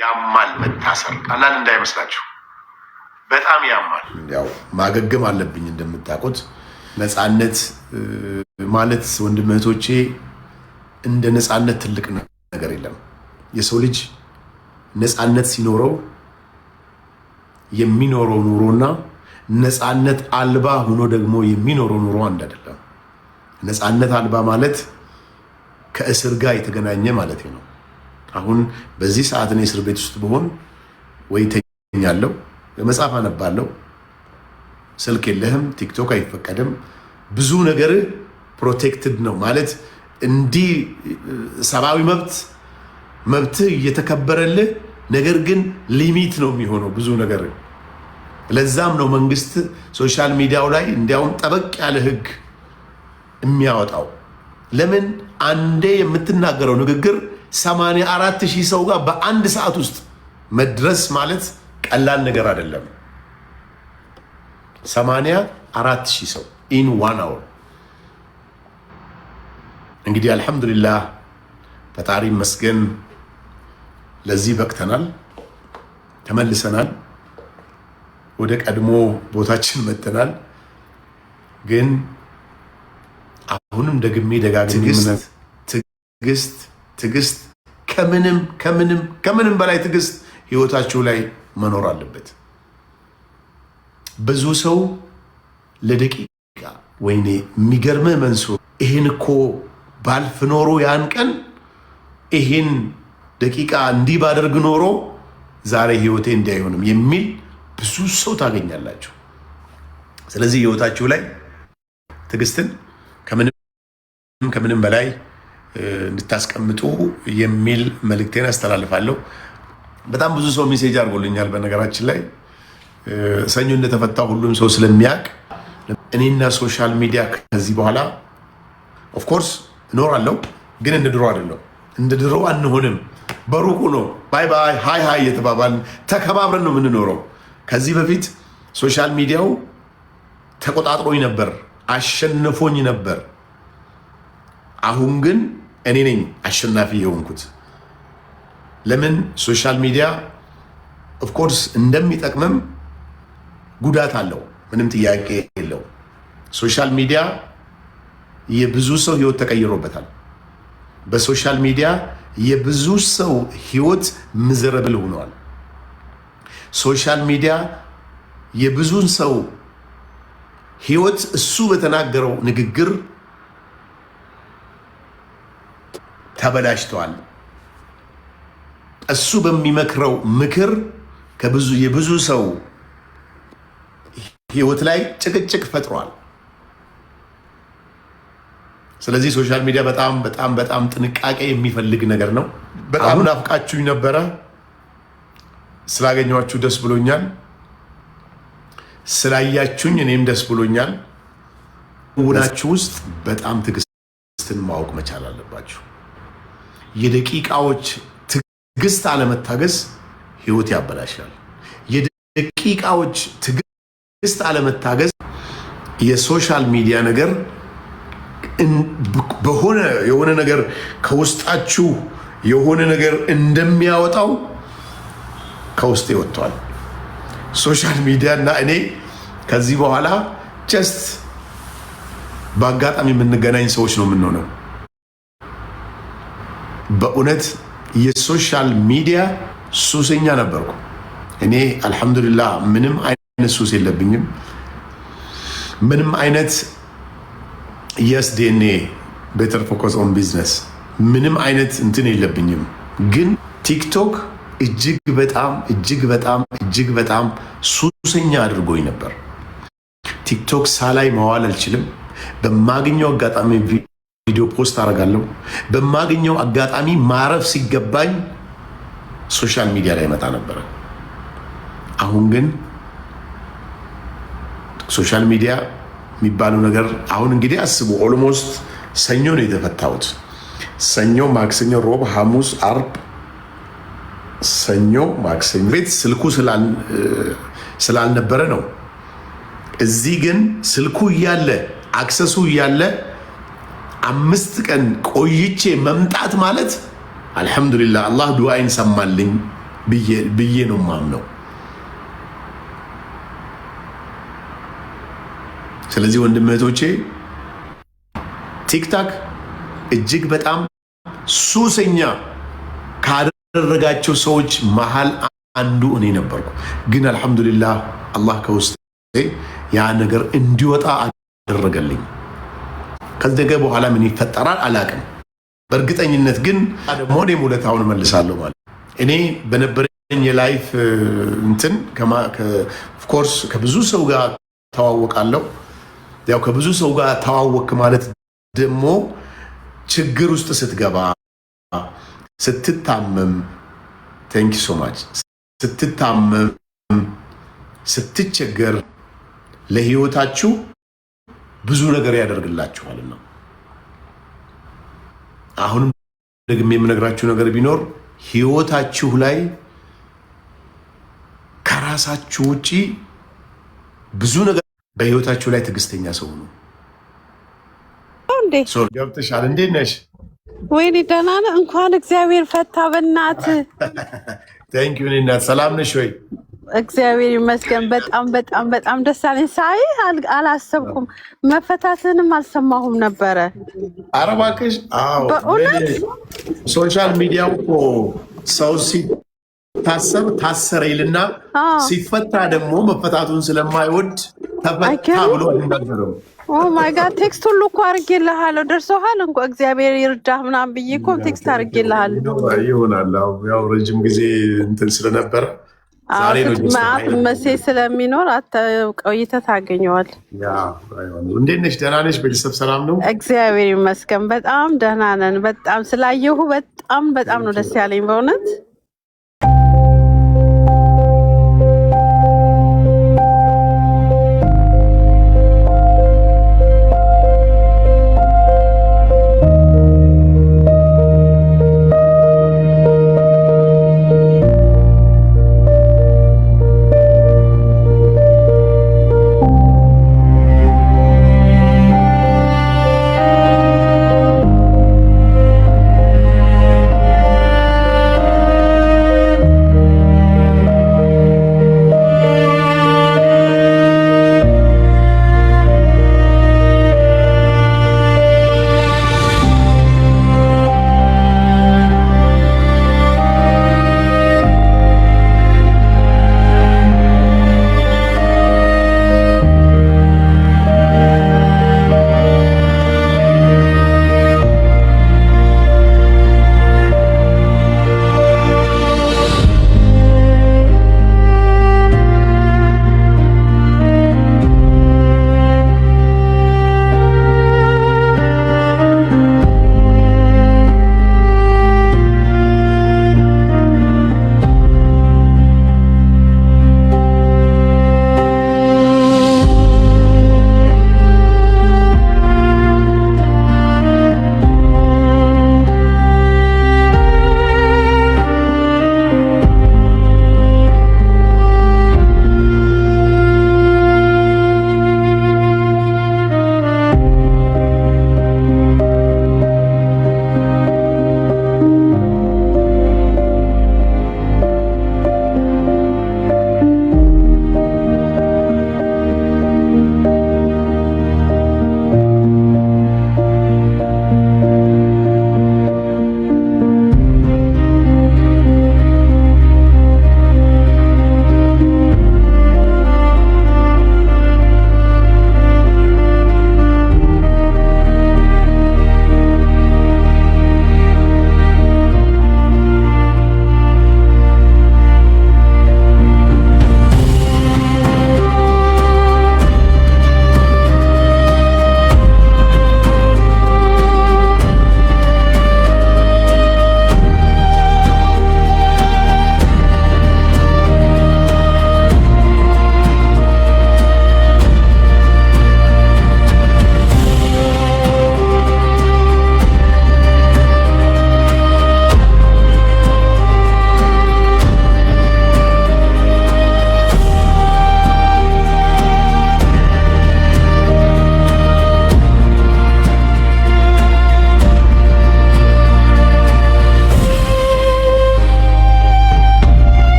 ያማል መታሰር ቀላል እንዳይመስላችሁ በጣም ያማል። ያው ማገገም አለብኝ እንደምታውቁት። ነፃነት ማለት ወንድም እህቶቼ እንደ ነፃነት ትልቅ ነገር የለም። የሰው ልጅ ነፃነት ሲኖረው የሚኖረው ኑሮና ነፃነት አልባ ሆኖ ደግሞ የሚኖረው ኑሮ አንድ አይደለም። ነፃነት አልባ ማለት ከእስር ጋር የተገናኘ ማለት ነው። አሁን በዚህ ሰዓት እኔ እስር ቤት ውስጥ ብሆን ወይ ተኛለሁ፣ መጽሐፍ አነባለሁ፣ ስልክ የለህም፣ ቲክቶክ አይፈቀድም፣ ብዙ ነገር ፕሮቴክትድ ነው ማለት እንዲህ ሰብአዊ መብት እየተከበረልህ ነገር ግን ሊሚት ነው የሚሆነው ብዙ ነገር። ለዛም ነው መንግስት ሶሻል ሚዲያው ላይ እንዲያውም ጠበቅ ያለ ህግ የሚያወጣው። ለምን አንዴ የምትናገረው ንግግር 84,000 ሰው ጋር በአንድ ሰዓት ውስጥ መድረስ ማለት ቀላል ነገር አይደለም። 84,000 ሰው ኢን 1 hour። እንግዲህ አልহামዱሊላህ ፈጣሪ መስገን ለዚህ በቅተናል፣ ተመልሰናል፣ ወደ ቀድሞ ቦታችን መጥተናል። ግን አሁንም ደግሜ ደጋግሜ ትዕግስት ከምንም በላይ ትዕግስት ህይወታችሁ ላይ መኖር አለበት። ብዙ ሰው ለደቂቃ ወይኔ የሚገርምህ መንሱር ይሄን እኮ ባልፍ ኖሮ ያን ቀን ይሄን ደቂቃ እንዲህ ባደርግ ኖሮ ዛሬ ህይወቴ እንዲህ አይሆንም የሚል ብዙ ሰው ታገኛላችሁ። ስለዚህ ህይወታችሁ ላይ ትዕግስትን ከምንም በላይ እንድታስቀምጡ የሚል መልእክቴን አስተላልፋለሁ። በጣም ብዙ ሰው ሜሴጅ አድርጎልኛል። በነገራችን ላይ ሰኞ እንደተፈታ ሁሉም ሰው ስለሚያውቅ እኔና ሶሻል ሚዲያ ከዚህ በኋላ ኦፍ ኮርስ እኖራለሁ፣ ግን እንደ ድሮ አይደለም። እንደ ድሮ አንሆንም። በሩቁ ነው ባይ ባይ ሃይ ሃይ የተባባልን ተከባብረን ነው የምንኖረው። ከዚህ በፊት ሶሻል ሚዲያው ተቆጣጥሮኝ ነበር፣ አሸንፎኝ ነበር። አሁን ግን እኔ ነኝ አሸናፊ የሆንኩት። ለምን ሶሻል ሚዲያ ኦፍ ኮርስ እንደሚጠቅምም ጉዳት አለው፣ ምንም ጥያቄ የለው። ሶሻል ሚዲያ የብዙ ሰው ህይወት ተቀይሮበታል። በሶሻል ሚዲያ የብዙ ሰው ህይወት ምዝረብል ሆኗል። ሶሻል ሚዲያ የብዙን ሰው ህይወት እሱ በተናገረው ንግግር ተበላሽተዋል። እሱ በሚመክረው ምክር የብዙ ሰው ህይወት ላይ ጭቅጭቅ ፈጥሯል። ስለዚህ ሶሻል ሚዲያ በጣም ጥንቃቄ የሚፈልግ ነገር ነው። በጣም ናፍቃችሁኝ ነበረ። ስላገኘኋችሁ ደስ ብሎኛል። ስላያችሁኝ እኔም ደስ ብሎኛል። ውናችሁ ውስጥ በጣም ትዕግስትን ማወቅ መቻል አለባችሁ። የደቂቃዎች ትዕግስት አለመታገስ ህይወት ያበላሻል። የደቂቃዎች ትዕግስት አለመታገስ የሶሻል ሚዲያ ነገር የሆነ ነገር ከውስጣችሁ የሆነ ነገር እንደሚያወጣው ከውስጤ ወጥቷል። ሶሻል ሚዲያ እና እኔ ከዚህ በኋላ ጀስት በአጋጣሚ የምንገናኝ ሰዎች ነው የምንሆነው። በእውነት የሶሻል ሚዲያ ሱሰኛ ነበርኩ እኔ። አልহামዱሊላህ ምንም አይነት ሱስ የለብኝም። ምንም አይነት የስዲኤንኤ ቤተር ፎከስ ኦን ቢዝነስ ምንም አይነት እንትን የለብኝም። ግን ቲክቶክ እጅግ በጣም ሱሰኛ አድርጎኝ ነበር። ቲክቶክ ሳላይ መዋል አልችልም። በማገኘው አጋጣሚ ቪዲዮ ፖስት አደርጋለሁ። በማገኘው አጋጣሚ ማረፍ ሲገባኝ ሶሻል ሚዲያ ላይ መጣ ነበር። አሁን ግን ሶሻል ሚዲያ የሚባለው ነገር አሁን እንግዲህ አስቡ። ኦልሞስት ሰኞ ነው የተፈታሁት። ሰኞ፣ ማክሰኞ፣ ሮብ፣ ሐሙስ፣ አርብ፣ ሰኞ፣ ማክሰኞ ቤት ስልኩ ስላልነበረ ነው። እዚህ ግን ስልኩ እያለ አክሰሱ እያለ 5 ቀን ቆይቼ መምጣት ማለት አልহামዱሊላህ አላህ ዱዓይን ሰማልኝ። ብዬ ነው የማምነው። ስለዚህ ወንድም እህቶቼ ቲክታክ እጅግ በጣም ሱሰኛ ካደረጋቸው ሰዎች መሃል አንዱ እኔ ነበርኩ። ግን አልሐምዱሊላህ አላህ ከውስጤ ያ ነገር እንዲወጣ አደረገልኝ። ከዚህ በኋላ ምን ይፈጠራል አላቅም። በእርግጠኝነት ግን ደግሞ እኔም ውለታውን እመልሳለሁ ማለት እኔ በነበረኝ የላይፍ እንትን ኦፍኮርስ ከብዙ ሰው ጋር ተዋወቃለሁ። ያው ከብዙ ሰው ጋር ተዋወቅ ማለት ደግሞ ችግር ውስጥ ስትገባ ስትታመም፣ ቴንክ ዩ ሶ ማች ስትታመም ስትቸገር ለህይወታችሁ ብዙ ነገር ያደርግላችኋልና አሁንም ደግሜ የምነግራችሁ ነገር ቢኖር ህይወታችሁ ላይ ከራሳችሁ ውጪ ብዙ ነገር በህይወታችሁ ላይ ትዕግስተኛ ሰው ነው። እንዴ ገብተሻል? እንዴት ነሽ? ወይኔ ደህና ነህ? እንኳን እግዚአብሔር ፈታ። በእናትህ ቴንክ ዩ እናት። ሰላም ነሽ ወይ? እግዚአብሔር ይመስገን። በጣም በጣም በጣም ደስ አለኝ። ሳይ አላሰብኩም፣ መፈታትንም አልሰማሁም ነበረ። ኧረ እባክሽ። አዎ በእውነት ሶሻል ሚዲያው እኮ ሰው ሲታሰር ታሰረ ይልና ሲፈታ ደግሞ መፈታቱን ስለማይወድ ተፈታ ብሎ ይናገረው። ኦ ማይ ጋድ ቴክስት ሁሉ እኮ አድርጌልሃለሁ። ደርሶሃል? እንኳ እግዚአብሔር ይርዳህ ምናምን ብዬ እኮ ቴክስት አድርጌልሃለሁ። ይሆናል ያው ረጅም ጊዜ እንትን ስለነበረ ማት መሴ ስለሚኖር ቆይተህ ታገኘዋል። እንዴት ነሽ? ደህና ነሽ? ቤተሰብ ሰላም ነው? እግዚአብሔር ይመስገን በጣም ደህና ነን። በጣም ስላየሁ በጣም በጣም ነው ደስ ያለኝ በእውነት።